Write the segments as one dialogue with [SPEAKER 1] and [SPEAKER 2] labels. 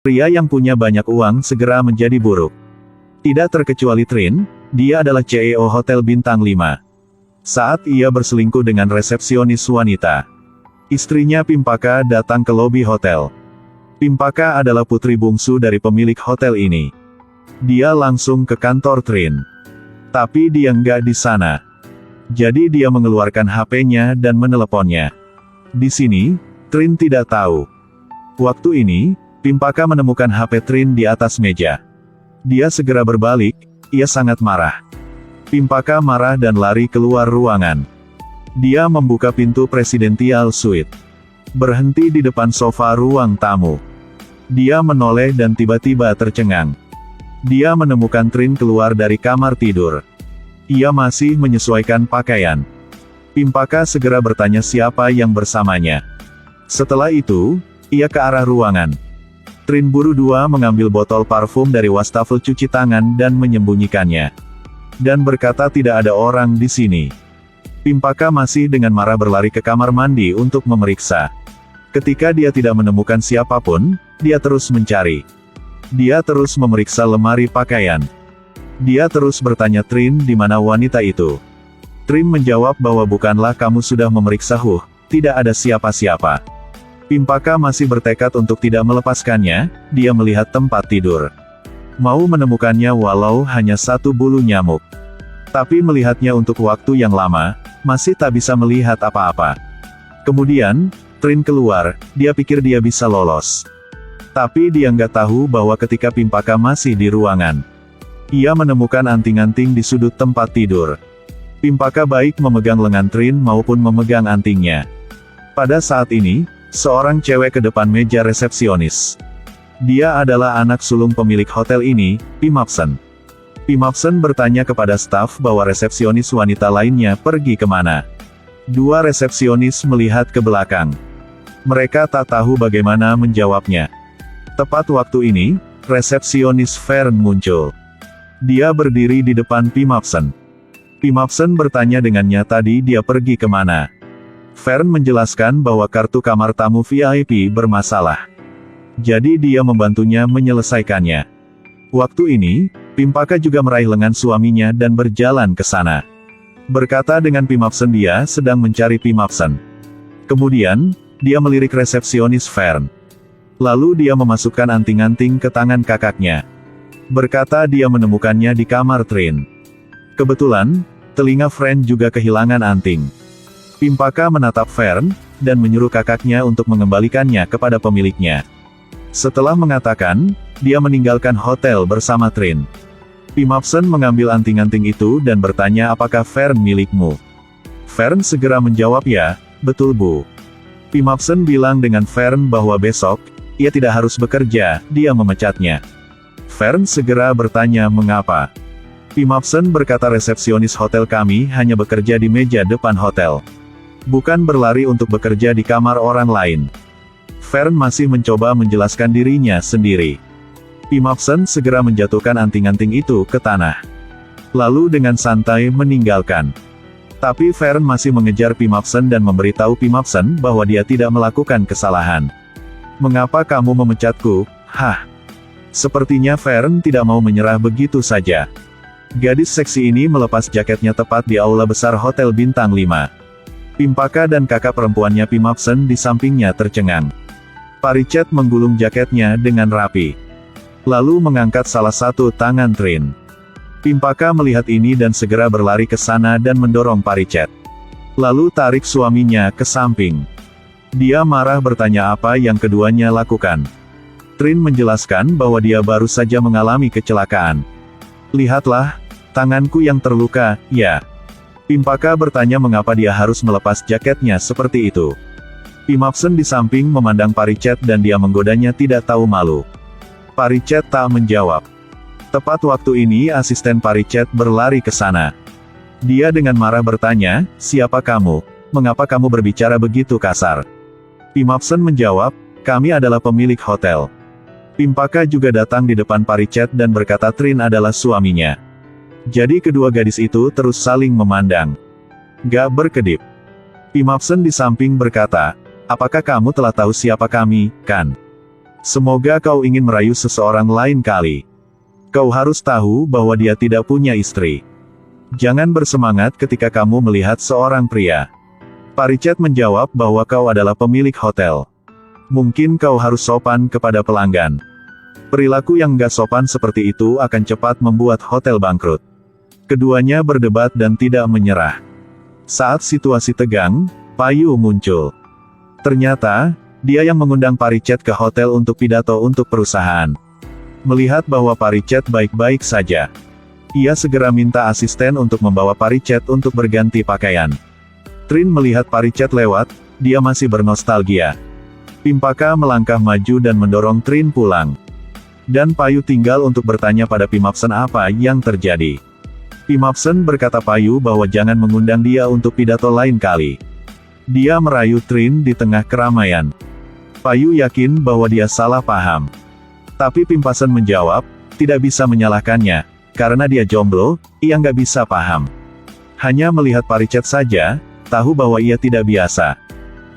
[SPEAKER 1] Pria yang punya banyak uang segera menjadi buruk. Tidak terkecuali Trin, dia adalah CEO Hotel Bintang 5. Saat ia berselingkuh dengan resepsionis wanita, istrinya Pimpaka datang ke lobi hotel. Pimpaka adalah putri bungsu dari pemilik hotel ini. Dia langsung ke kantor Trin. Tapi dia nggak di sana. Jadi dia mengeluarkan HP-nya dan meneleponnya. Di sini, Trin tidak tahu. Waktu ini, Pimpaka menemukan HP Trin di atas meja. Dia segera berbalik, ia sangat marah. Pimpaka marah dan lari keluar ruangan. Dia membuka pintu Presidential Suite. Berhenti di depan sofa ruang tamu. Dia menoleh dan tiba-tiba tercengang. Dia menemukan Trin keluar dari kamar tidur. Ia masih menyesuaikan pakaian. Pimpaka segera bertanya siapa yang bersamanya. Setelah itu, ia ke arah ruangan. Trin buru-buru mengambil botol parfum dari wastafel cuci tangan dan menyembunyikannya. Dan berkata tidak ada orang di sini. Pimpaka masih dengan marah berlari ke kamar mandi untuk memeriksa. Ketika dia tidak menemukan siapapun, dia terus mencari. Dia terus memeriksa lemari pakaian. Dia terus bertanya Trin di mana wanita itu. Trin menjawab bahwa bukanlah kamu sudah memeriksa tidak ada siapa-siapa. Pimpaka masih bertekad untuk tidak melepaskannya, dia melihat tempat tidur. Mau menemukannya walau hanya satu bulu nyamuk. Tapi melihatnya untuk waktu yang lama, masih tak bisa melihat apa-apa. Kemudian, Trin keluar, dia pikir dia bisa lolos. Tapi dia nggak tahu bahwa ketika Pimpaka masih di ruangan, ia menemukan anting-anting di sudut tempat tidur. Pimpaka baik memegang lengan Trin maupun memegang antingnya. Pada saat ini, seorang cewek ke depan meja resepsionis. Dia adalah anak sulung pemilik hotel ini, Pimapsen. Pimapsen bertanya kepada staf bahwa resepsionis wanita lainnya pergi kemana. Dua resepsionis melihat ke belakang. Mereka tak tahu bagaimana menjawabnya. Tepat waktu ini, resepsionis Fern muncul. Dia berdiri di depan Pimapsen. Pimapsen bertanya dengannya tadi dia pergi kemana. Fern menjelaskan bahwa kartu kamar tamu VIP bermasalah. Jadi dia membantunya menyelesaikannya. Waktu ini, Pimpaka juga meraih lengan suaminya dan berjalan ke sana. Berkata dengan Pimapsen dia sedang mencari Pimapsen. Kemudian, dia melirik resepsionis Fern. Lalu dia memasukkan anting-anting ke tangan kakaknya. Berkata dia menemukannya di kamar Trin. Kebetulan, telinga Fern juga kehilangan anting. Pimpaka menatap Fern, dan menyuruh kakaknya untuk mengembalikannya kepada pemiliknya. Setelah mengatakan, dia meninggalkan hotel bersama Trin. Pimapsen mengambil anting-anting itu dan bertanya apakah Fern milikmu. Fern segera menjawab ya, betul bu. Pimapsen bilang dengan Fern bahwa besok, ia tidak harus bekerja, dia memecatnya. Fern segera bertanya mengapa. Pimapsen berkata resepsionis hotel kami hanya bekerja di meja depan hotel. Bukan berlari untuk bekerja di kamar orang lain. Fern masih mencoba menjelaskan dirinya sendiri. Pimapsen segera menjatuhkan anting-anting itu ke tanah. Lalu dengan santai meninggalkan. Tapi Fern masih mengejar Pimapsen dan memberitahu Pimapsen bahwa dia tidak melakukan kesalahan. Mengapa kamu memecatku? Sepertinya Fern tidak mau menyerah begitu saja. Gadis seksi ini melepas jaketnya tepat di aula besar Hotel Bintang 5. Pimpaka dan kakak perempuannya Pimapsen di sampingnya tercengang. Paricet menggulung jaketnya dengan rapi. Lalu mengangkat salah satu tangan Trin. Pimpaka melihat ini dan segera berlari ke sana dan mendorong Paricet. Lalu tarik suaminya ke samping. Dia marah bertanya apa yang keduanya lakukan. Trin menjelaskan bahwa dia baru saja mengalami kecelakaan. Lihatlah, tanganku yang terluka, ya. Pimpaka bertanya mengapa dia harus melepas jaketnya seperti itu. Pimapsen di samping memandang Paricet dan dia menggodanya tidak tahu malu. Paricet tak menjawab. Tepat waktu ini asisten Paricet berlari ke sana. Dia dengan marah bertanya, siapa kamu? Mengapa kamu berbicara begitu kasar? Pimapsen menjawab, kami adalah pemilik hotel. Pimpaka juga datang di depan Paricet dan berkata Trin adalah suaminya. Jadi kedua gadis itu terus saling memandang. Gak berkedip. Pimapsen di samping berkata, apakah kamu telah tahu siapa kami, kan? Semoga kau ingin merayu seseorang lain kali. Kau harus tahu bahwa dia tidak punya istri. Jangan bersemangat ketika kamu melihat seorang pria. Parichet menjawab bahwa kau adalah pemilik hotel. Mungkin kau harus sopan kepada pelanggan. Perilaku yang gak sopan seperti itu akan cepat membuat hotel bangkrut. Keduanya berdebat dan tidak menyerah. Saat situasi tegang, Payu muncul. Ternyata, dia yang mengundang Parichet ke hotel untuk pidato untuk perusahaan. Melihat bahwa Parichet baik-baik saja, ia segera minta asisten untuk membawa Parichet untuk berganti pakaian. Trin melihat Parichet lewat, dia masih bernostalgia. Pimpaka melangkah maju dan mendorong Trin pulang. Dan Payu tinggal untuk bertanya pada Pimapsen apa yang terjadi. Pimapsen berkata Payu bahwa jangan mengundang dia untuk pidato lain kali. Dia merayu Trin di tengah keramaian. Payu yakin bahwa dia salah paham. Tapi Pimpapsen menjawab, tidak bisa menyalahkannya, karena dia jomblo, ia nggak bisa paham. Hanya melihat Parichet saja, tahu bahwa ia tidak biasa.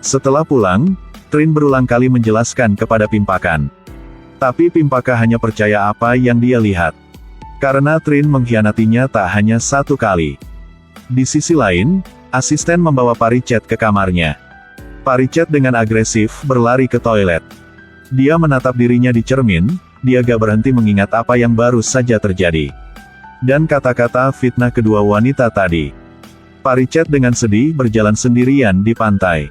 [SPEAKER 1] Setelah pulang, Trin berulang kali menjelaskan kepada Pimpakan. Tapi Pimpaka hanya percaya apa yang dia lihat. Karena Trin mengkhianatinya tak hanya satu kali. Di sisi lain, asisten membawa Parichet ke kamarnya. Parichet dengan agresif berlari ke toilet. Dia menatap dirinya di cermin, dia gak berhenti mengingat apa yang baru saja terjadi. Dan kata-kata fitnah kedua wanita tadi. Parichet dengan sedih berjalan sendirian di pantai.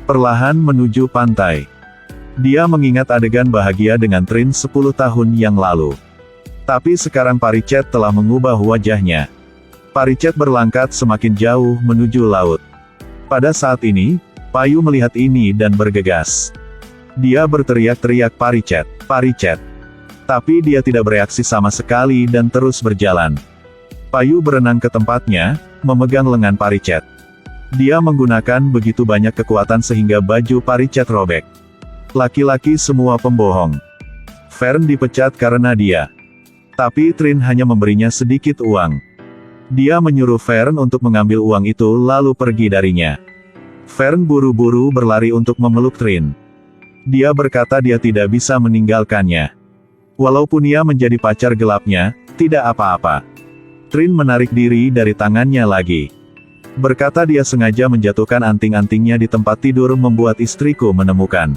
[SPEAKER 1] Perlahan menuju pantai. Dia mengingat adegan bahagia dengan Trin 10 tahun yang lalu. Tapi sekarang Parichet telah mengubah wajahnya. Parichet berlangkat semakin jauh menuju laut. Pada saat ini, Payu melihat ini dan bergegas. Dia berteriak-teriak Parichet, Parichet. Tapi dia tidak bereaksi sama sekali dan terus berjalan. Payu berenang ke tempatnya, memegang lengan Parichet. Dia menggunakan begitu banyak kekuatan sehingga baju Parichet robek. Laki-laki semua pembohong. Fern dipecat karena dia. Tapi Trin hanya memberinya sedikit uang. Dia menyuruh Fern untuk mengambil uang itu lalu pergi darinya. Fern buru-buru berlari untuk memeluk Trin. Dia berkata dia tidak bisa meninggalkannya. Walaupun ia menjadi pacar gelapnya, tidak apa-apa. Trin menarik diri dari tangannya lagi. Berkata dia sengaja menjatuhkan anting-antingnya di tempat tidur membuat istriku menemukan.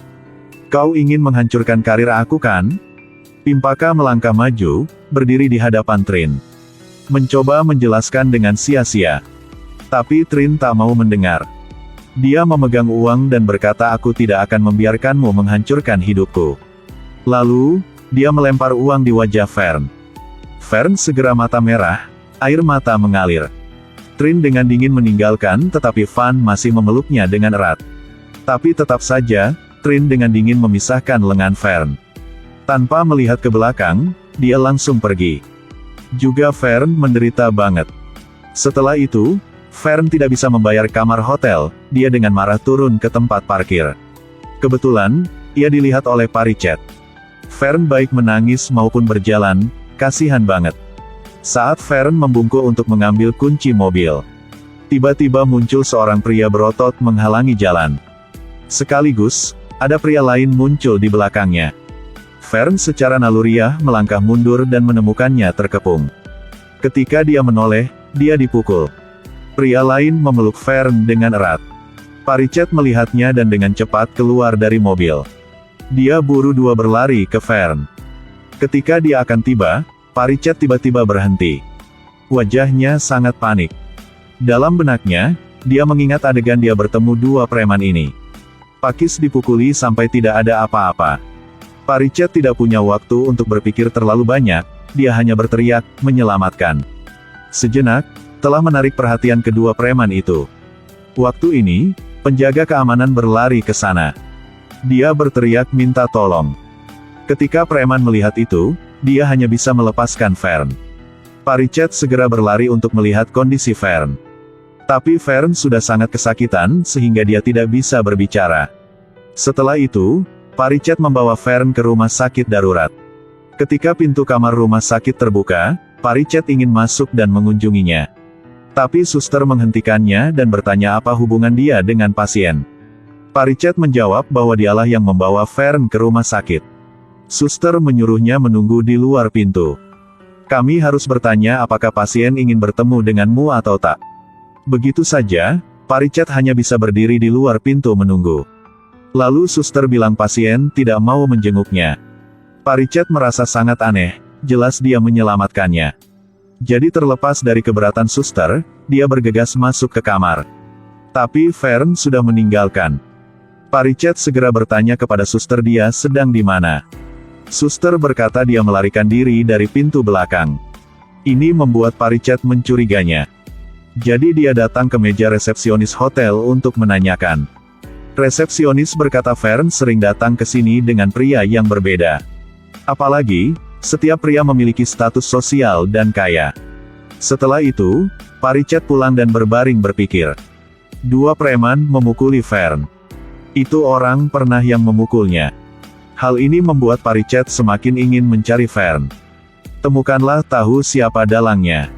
[SPEAKER 1] Kau ingin menghancurkan karir aku kan? Pimpaka melangkah maju, berdiri di hadapan Trin. Mencoba menjelaskan dengan sia-sia. Tapi Trin tak mau mendengar. Dia memegang uang dan berkata aku tidak akan membiarkanmu menghancurkan hidupku. Lalu, dia melempar uang di wajah Fern. Fern segera mata merah, air mata mengalir. Trin dengan dingin meninggalkan tetapi Van masih memeluknya dengan erat. Tapi tetap saja, Trin dengan dingin memisahkan lengan Fern. Tanpa melihat ke belakang, dia langsung pergi. Juga Fern menderita banget. Setelah itu, Fern tidak bisa membayar kamar hotel, dia dengan marah turun ke tempat parkir. Kebetulan, ia dilihat oleh Parichet. Fern baik menangis maupun berjalan, kasihan banget. Saat Fern membungkuk untuk mengambil kunci mobil, tiba-tiba muncul seorang pria berotot menghalangi jalan. Sekaligus, ada pria lain muncul di belakangnya. Fern secara naluriah melangkah mundur dan menemukannya terkepung. Ketika dia menoleh, dia dipukul. Pria lain memeluk Fern dengan erat. Parichet melihatnya dan dengan cepat keluar dari mobil. Dia buru-buru berlari ke Fern. Ketika dia akan tiba, Parichet tiba-tiba berhenti. Wajahnya sangat panik. Dalam benaknya, dia mengingat adegan dia bertemu dua preman ini. Pakis dipukuli sampai tidak ada apa-apa. Parichet tidak punya waktu untuk berpikir terlalu banyak, dia hanya berteriak, menyelamatkan. Sejenak, telah menarik perhatian kedua preman itu. Waktu ini, penjaga keamanan berlari ke sana. Dia berteriak minta tolong. Ketika preman melihat itu, dia hanya bisa melepaskan Fern. Parichet segera berlari untuk melihat kondisi Fern. Tapi Fern sudah sangat kesakitan sehingga dia tidak bisa berbicara. Setelah itu, Parichet membawa Fern ke rumah sakit darurat. Ketika pintu kamar rumah sakit terbuka, Parichet ingin masuk dan mengunjunginya. Tapi suster menghentikannya dan bertanya apa hubungan dia dengan pasien. Parichet menjawab bahwa dialah yang membawa Fern ke rumah sakit. Suster menyuruhnya menunggu di luar pintu. Kami harus bertanya apakah pasien ingin bertemu denganmu atau tak. Begitu saja, Pak Richard hanya bisa berdiri di luar pintu menunggu. Lalu suster bilang pasien tidak mau menjenguknya. Pak Richard merasa sangat aneh, jelas dia menyelamatkannya. Jadi terlepas dari keberatan suster, dia bergegas masuk ke kamar. Tapi Fern sudah meninggalkan. Pak Richard segera bertanya kepada suster dia sedang di mana. Suster berkata dia melarikan diri dari pintu belakang. Ini membuat Pak Richard mencuriganya. Jadi dia datang ke meja resepsionis hotel untuk menanyakan. Resepsionis berkata Fern sering datang ke sini dengan pria yang berbeda. Apalagi, setiap pria memiliki status sosial dan kaya. Setelah itu, Pak Richard pulang dan berbaring berpikir. 2 preman memukuli Fern. Itu orang pernah yang memukulnya. Hal ini membuat Pak Richard semakin ingin mencari Fern. Temukanlah tahu siapa dalangnya.